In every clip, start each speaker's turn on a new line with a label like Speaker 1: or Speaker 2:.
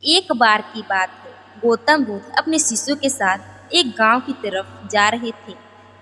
Speaker 1: एक बार की बात है। गौतम बुद्ध अपने शिष्यों के साथ एक गांव की तरफ जा रहे थे।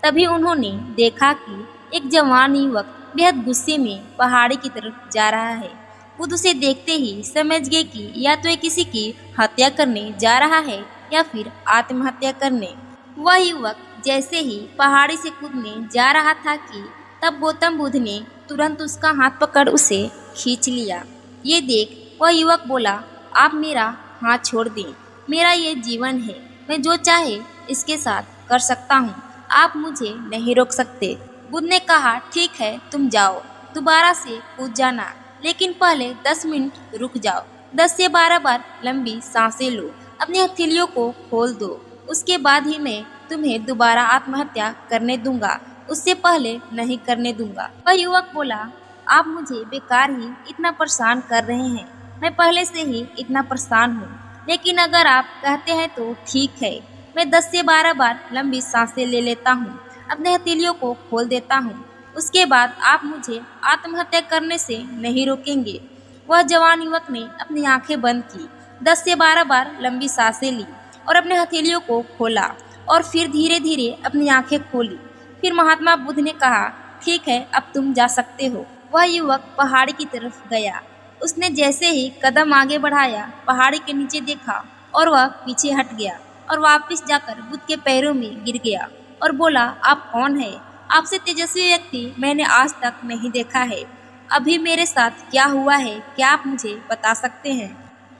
Speaker 1: तभी उन्होंने देखा कि एक जवान युवक बेहद गुस्से में पहाड़ी की तरफ जा रहा है। बुद्ध उसे देखते ही समझ गए कि या तो ये किसी की हत्या करने जा रहा है या फिर आत्महत्या करने। वह युवक जैसे ही पहाड़ी से कूदने जा रहा था कि तब गौतम बुद्ध ने तुरंत उसका हाथ पकड़ उसे खींच लिया। ये देख वह युवक बोला, आप मेरा हाथ छोड़ दें। मेरा ये जीवन है, मैं जो चाहे इसके साथ कर सकता हूँ। आप मुझे नहीं रोक सकते। बुद्ध ने कहा, ठीक है, तुम जाओ, दोबारा से कूद जाना, लेकिन पहले 10 मिनट रुक जाओ। 10 से 12 बार लंबी सांसें लो, अपनी हथेलियों को खोल दो, उसके बाद ही मैं तुम्हें दोबारा आत्महत्या करने दूंगा, उससे पहले नहीं करने दूंगा। वह युवक बोला, आप मुझे बेकार ही इतना परेशान कर रहे हैं, मैं पहले से ही इतना परेशान हूँ, लेकिन अगर आप कहते हैं तो ठीक है, मैं 10 से 12 बार लंबी सांसें ले लेता हूँ, अपने हथेलियों को खोल देता हूँ, उसके बाद आप मुझे आत्महत्या करने से नहीं रोकेंगे। वह जवान युवक ने अपनी आंखें बंद की, 10 से 12 बार लंबी सांसें ली और अपने हथेलियों को खोला और फिर धीरे धीरे अपनी आंखें खोली। फिर महात्मा बुद्ध ने कहा, ठीक है, अब तुम जा सकते हो। वह युवक पहाड़ी की तरफ गया। उसने जैसे ही कदम आगे बढ़ाया, पहाड़ी के नीचे देखा और वह पीछे हट गया और वापस जाकर बुद्ध के पैरों में गिर गया और बोला, आप कौन है? आपसे तेजस्वी व्यक्ति मैंने आज तक नहीं देखा है। अभी मेरे साथ क्या हुआ है, क्या आप मुझे बता सकते हैं?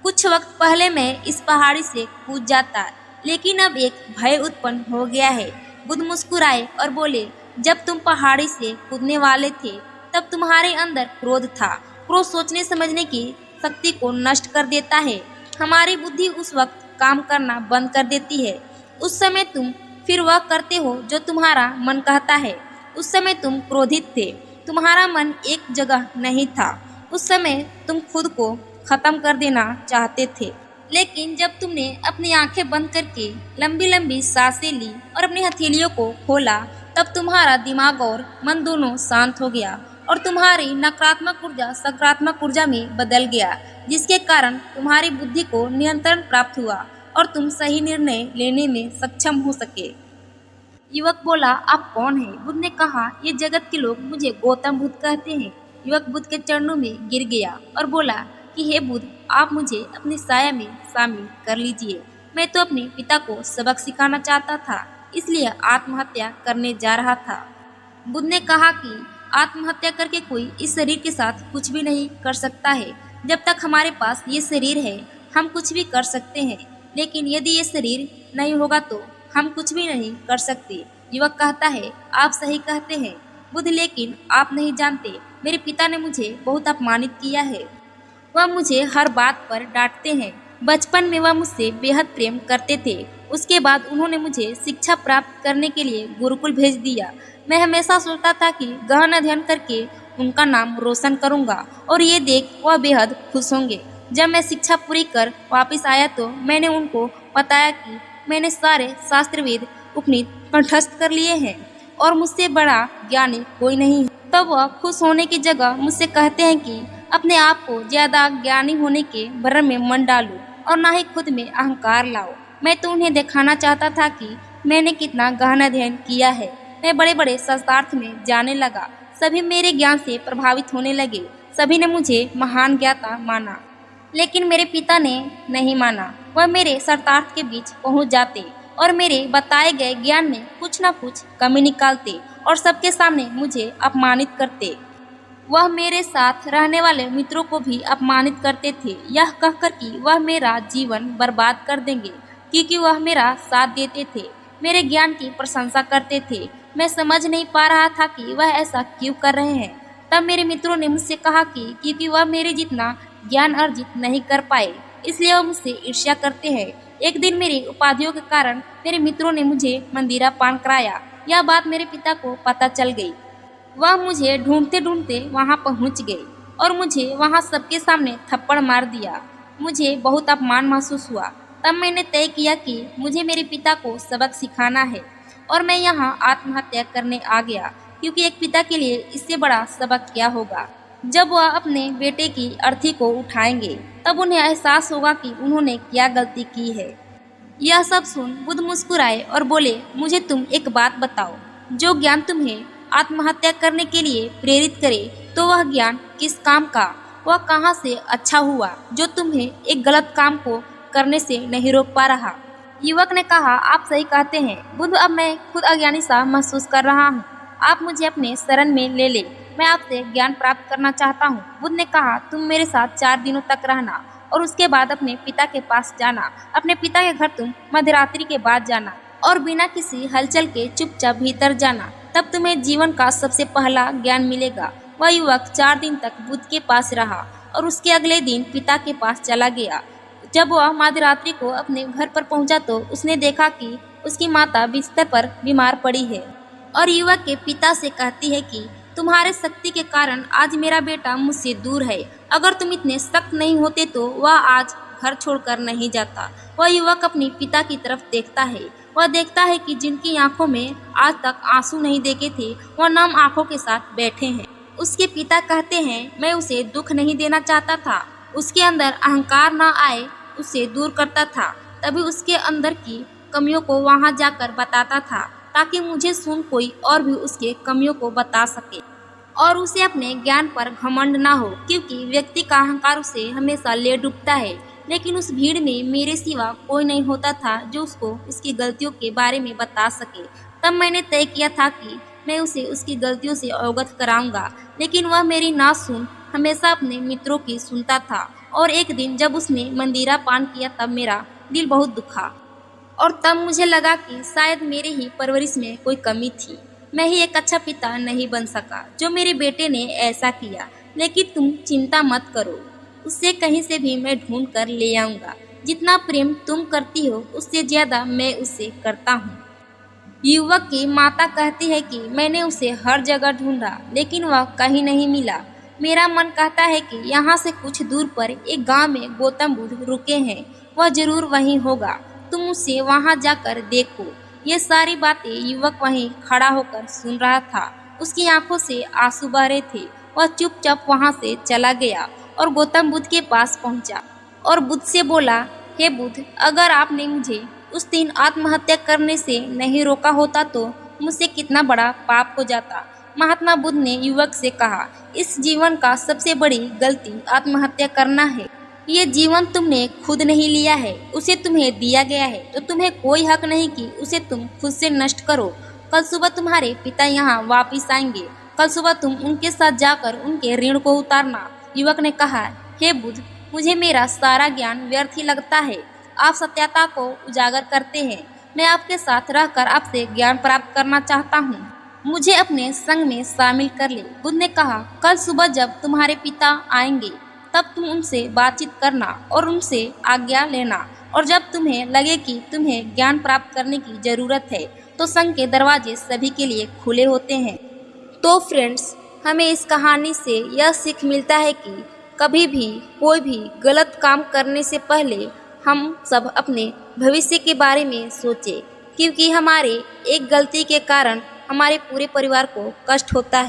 Speaker 1: कुछ वक्त पहले मैं इस पहाड़ी से कूद जाता, लेकिन अब एक भय उत्पन्न हो गया है। बुद्ध मुस्कुराए और बोले, जब तुम पहाड़ी से कूदने वाले थे तब तुम्हारे अंदर क्रोध था। क्रोध सोचने समझने की शक्ति को नष्ट कर देता है। हमारी बुद्धि उस वक्त काम करना बंद कर देती है। उस समय तुम फिर वह करते हो जो तुम्हारा मन कहता है। उस समय तुम क्रोधित थे, तुम्हारा मन एक जगह नहीं था। उस समय तुम खुद को खत्म कर देना चाहते थे, लेकिन जब तुमने अपनी आंखें बंद करके लंबी लंबी सांसें ली और अपनी हथेलियों को खोला, तब तुम्हारा दिमाग और मन दोनों शांत हो गया और तुम्हारी नकारात्मक ऊर्जा सकारात्मक ऊर्जा में बदल गया, जिसके कारण तुम्हारी बुद्धि को नियंत्रण प्राप्त हुआ और तुम सही निर्णय लेने में सक्षम हो सके। युवक बोला, आप कौन हैं? बुद्ध ने कहा, ये जगत के लोग मुझे गौतम बुद्ध कहते हैं। युवक बुद्ध के चरणों में गिर गया और बोला कि हे बुद्ध, आप मुझे अपनी साया में शामिल कर लीजिए। मैं तो अपने पिता को सबक सिखाना चाहता था, इसलिए आत्महत्या करने जा रहा था। बुद्ध ने कहा कि आत्महत्या करके कोई इस शरीर के साथ कुछ भी नहीं कर सकता है। जब तक हमारे पास ये शरीर है, हम कुछ भी कर सकते हैं, लेकिन यदि ये शरीर नहीं होगा तो हम कुछ भी नहीं कर सकते। युवक कहता है, आप सही कहते हैं बुद्ध, लेकिन आप नहीं जानते, मेरे पिता ने मुझे बहुत अपमानित किया है। वह मुझे हर बात पर डांटते हैं। बचपन में वह मुझसे बेहद प्रेम करते थे। उसके बाद उन्होंने मुझे शिक्षा प्राप्त करने के लिए गुरुकुल भेज दिया। मैं हमेशा सोचता था कि गहन अध्ययन करके उनका नाम रोशन करूंगा और ये देख वह बेहद खुश होंगे। जब मैं शिक्षा पूरी कर वापस आया तो मैंने उनको बताया कि मैंने सारे शास्त्र वेद उपनिषद कंठस्थ कर लिए हैं और मुझसे बड़ा ज्ञानी कोई नहीं है। तब वह खुश होने की जगह मुझसे कहते हैं कि अपने आप को ज्यादा ज्ञानी होने के भ्रम में मन डालो और ना ही खुद में अहंकार लाओ। मैं तो उन्हें दिखाना चाहता था कि मैंने कितना गहन अध्ययन किया है। मैं बड़े बड़े शास्त्रार्थ में जाने लगा। सभी मेरे ज्ञान से प्रभावित होने लगे। सभी ने मुझे महान ज्ञाता माना, लेकिन मेरे पिता ने नहीं माना। वह मेरे शास्त्रार्थ के बीच पहुंच जाते और मेरे बताए गए ज्ञान में कुछ न कुछ कमी निकालते और सबके सामने मुझे अपमानित करते। वह मेरे साथ रहने वाले मित्रों को भी अपमानित करते थे, यह कहकर कि वह मेरा जीवन बर्बाद कर देंगे, क्योंकि वह मेरा साथ देते थे, मेरे ज्ञान की प्रशंसा करते थे। मैं समझ नहीं पा रहा था कि वह ऐसा क्यों कर रहे हैं। तब मेरे मित्रों ने मुझसे कहा कि क्योंकि वह मेरे जितना ज्ञान अर्जित नहीं कर पाए, इसलिए वह मुझसे ईर्ष्या करते हैं। एक दिन मेरी उपाधियों के कारण मेरे मित्रों ने मुझे मंदिरा पान कराया। यह बात मेरे पिता को पता चल गई। वह मुझे ढूंढते ढूंढते वहां पहुंच गए और मुझे वहां सबके सामने थप्पड़ मार दिया। मुझे बहुत अपमान महसूस हुआ। तब मैंने तय किया कि मुझे मेरे पिता को सबक सिखाना है और मैं यहाँ आत्महत्या करने आ गया, क्योंकि एक पिता के लिए इससे बड़ा सबक क्या होगा। जब वह अपने बेटे की अर्थी को उठाएंगे तब उन्हें एहसास होगा कि उन्होंने क्या गलती की है। यह सब सुन बुद्ध मुस्कुराए और बोले, मुझे तुम एक बात बताओ, जो ज्ञान तुम्हें आत्महत्या करने के लिए प्रेरित करे तो वह ज्ञान किस काम का, वह कहाँ से अच्छा हुआ जो तुम्हें एक गलत काम को करने से नहीं रोक पा रहा। युवक ने कहा, आप सही कहते हैं बुद्ध, अब मैं खुद अज्ञानी सा महसूस कर रहा हूँ। आप मुझे अपने शरण में ले ले, मैं आपसे ज्ञान प्राप्त करना चाहता हूँ। बुद्ध ने कहा, तुम मेरे साथ 4 दिनों तक रहना और उसके बाद अपने पिता के पास जाना। अपने पिता के घर तुम मध्यरात्रि के बाद जाना और बिना किसी हलचल के चुपचाप भीतर जाना, तब तुम्हें जीवन का सबसे पहला ज्ञान मिलेगा। वह युवक 4 दिन तक बुद्ध के पास रहा और उसके अगले दिन पिता के पास चला गया। जब वह मध्यरात्रि को अपने घर पर पहुंचा तो उसने देखा कि उसकी माता बिस्तर पर बीमार पड़ी है और युवक के पिता से कहती है कि तुम्हारे शक्ति के कारण आज मेरा बेटा मुझसे दूर है। अगर तुम इतने सख्त नहीं होते तो वह आज घर छोड़कर नहीं जाता। वह युवक अपने पिता की तरफ देखता है। वह देखता है कि जिनकी आंखों में आज तक आंसू नहीं देखे थे वह नम आंखों के साथ बैठे हैं। उसके पिता कहते हैं, मैं उसे दुख नहीं देना चाहता था, उसके अंदर अहंकार न आए उसे दूर करता था, तभी उसके अंदर की कमियों को वहां जाकर बताता था ताकि मुझे सुन कोई और भी उसके कमियों को बता सके और उसे अपने ज्ञान पर घमंड ना हो, क्योंकि व्यक्ति का अहंकार उसे हमेशा ले डूबता है। लेकिन उस भीड़ में मेरे सिवा कोई नहीं होता था जो उसको उसकी गलतियों के बारे में बता सके। तब मैंने तय किया था कि मैं उसे उसकी गलतियों से अवगत कराऊंगा, लेकिन वह मेरी ना सुन हमेशा अपने मित्रों की सुनता था। और एक दिन जब उसने मंदिरा पान किया तब मेरा दिल बहुत दुखा और तब मुझे लगा कि शायद मेरे ही परवरिश में कोई कमी थी। मैं ही एक अच्छा पिता नहीं बन सका जो मेरे बेटे ने ऐसा किया। लेकिन तुम चिंता मत करो, उससे कहीं से भी मैं ढूंढ कर ले आऊँगा। जितना प्रेम तुम करती हो उससे ज़्यादा मैं उससे करता हूँ। युवक की माता कहती है कि मैंने उसे हर जगह ढूंढा लेकिन वह कहीं नहीं मिला। मेरा मन कहता है कि यहाँ से कुछ दूर पर एक गांव में गौतम बुद्ध रुके हैं, वह जरूर वहीं होगा। तुम उसे वहाँ जाकर देखो। ये सारी बातें युवक वहीं खड़ा होकर सुन रहा था। उसकी आंखों से आंसू बह रहे थे। वह चुपचाप वहाँ से चला गया और गौतम बुद्ध के पास पहुँचा और बुद्ध से बोला, हे बुद्ध, अगर आपने मुझे उस दिन आत्महत्या करने से नहीं रोका होता तो मुझसे कितना बड़ा पाप हो जाता। महात्मा बुद्ध ने युवक से कहा, इस जीवन का सबसे बड़ी गलती आत्महत्या करना है। ये जीवन तुमने खुद नहीं लिया है, उसे तुम्हें दिया गया है, तो तुम्हें कोई हक नहीं कि उसे तुम खुद से नष्ट करो। कल सुबह तुम्हारे पिता यहाँ वापिस आएंगे। कल सुबह तुम उनके साथ जाकर उनके ऋण को उतारना। युवक ने कहा, हे बुद्ध, मुझे मेरा सारा ज्ञान व्यर्थ ही लगता है। आप सत्यता को उजागर करते हैं। मैं आपके साथ रहकर आपसे ज्ञान प्राप्त करना चाहता हूँ। मुझे अपने संग में शामिल कर ले। बुद्ध ने कहा, कल सुबह जब तुम्हारे पिता आएंगे तब तुम उनसे बातचीत करना और उनसे आज्ञा लेना, और जब तुम्हें लगे कि तुम्हें ज्ञान प्राप्त करने की जरूरत है तो संघ के दरवाजे सभी के लिए खुले होते हैं। तो फ्रेंड्स, हमें इस कहानी से यह सीख मिलता है कि कभी भी कोई भी गलत काम करने से पहले हम सब अपने भविष्य के बारे में सोचें, क्योंकि हमारे एक गलती के कारण हमारे पूरे परिवार को कष्ट होता है।